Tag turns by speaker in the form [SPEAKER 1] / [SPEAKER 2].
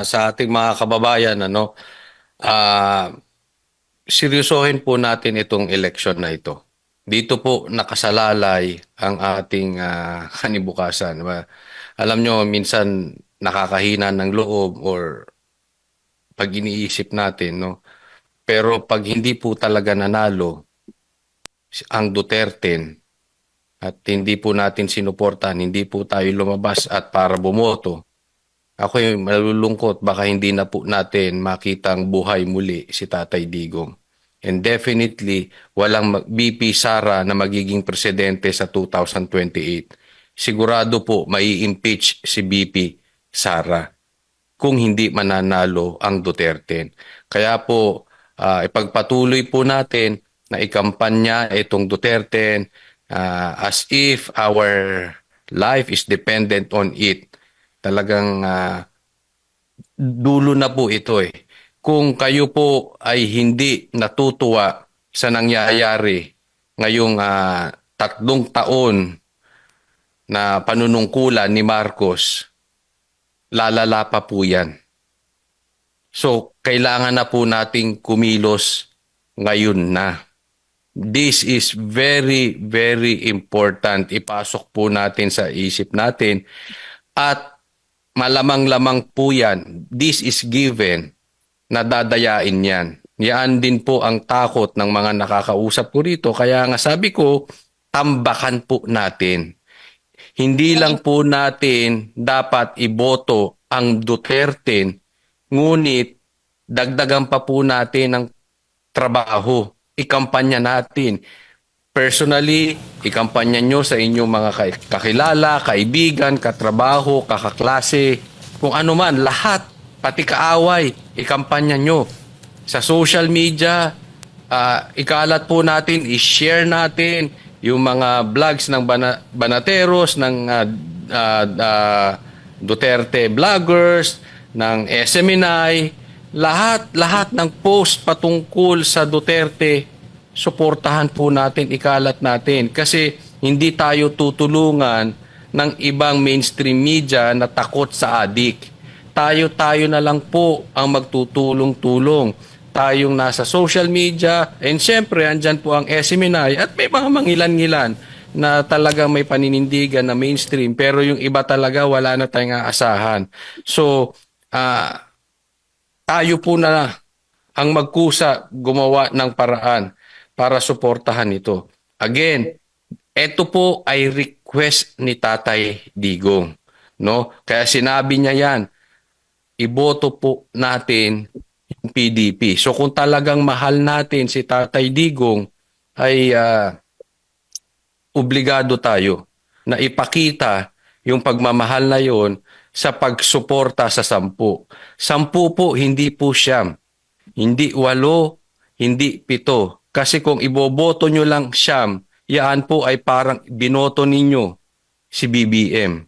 [SPEAKER 1] Sa ating mga kababayan, ah, seryosohin po natin itong eleksyon na ito. Dito po nakasalalay ang ating kanibukasan. Alam nyo, minsan nakakahina ng loob or pag iniisip natin, no? Pero pag hindi po talaga nanalo ang Duterte at hindi po natin sinuportahan, hindi po tayo lumabas at para bumoto, ako yung malulungkot, baka hindi na po natin makitang buhay muli si Tatay Digong. And definitely, walang BP Sara na magiging presidente sa 2028. Sigurado po mai-impeach si BP Sara kung hindi mananalo ang Duterte. Kaya po, ipagpatuloy po natin na ikampanya itong Duterte as if our life is dependent on it. Talagang dulo na po ito eh. Kung kayo po ay hindi natutuwa sa nangyayari ngayong 3 taon na panunungkulan ni Marcos, lalala pa po yan. So, kailangan na po nating kumilos ngayon na. This is very, very important. Ipasok po natin sa isip natin at malamang-lamang po yan. This is given na dadayain yan. Yan din po ang takot ng mga nakakausap ko rito. Kaya nga sabi ko, tambakan po natin. Hindi lang po natin dapat iboto ang Duterte, ngunit dagdagan pa po natin ng trabaho. Ikampanya natin. Personally, ikampanya nyo sa inyong mga kakilala, kaibigan, katrabaho, kakaklase, kung ano man, lahat, pati kaaway, ikampanya nyo. Sa social media, ikalat po natin, i-share natin yung mga vlogs ng Banateros, ng Duterte vloggers, ng SMNI, lahat ng post patungkol sa Duterte, suportahan po natin, ikalat natin. Kasi hindi tayo tutulungan ng ibang mainstream media na takot sa adik. Tayo-tayo na lang po ang magtutulong-tulong. Tayong nasa social media, and syempre, andyan po ang SMNI at may mga mangilan-ngilan na talagang may paninindigan na mainstream, pero yung iba talaga wala na tayong aasahan. So, tayo po na ang magkusa gumawa ng paraan para suportahan ito. Again, ito po ay request ni Tatay Digong, no? Kaya sinabi niya yan, iboto po natin yung PDP. So kung talagang mahal natin si Tatay Digong, ay obligado tayo na ipakita yung pagmamahal na yon sa pagsuporta sa 10. 10 po, hindi po 9. Hindi 8, hindi 7. Kasi kung iboboto nyo lang 9, yaan po ay parang binoto ninyo si BBM.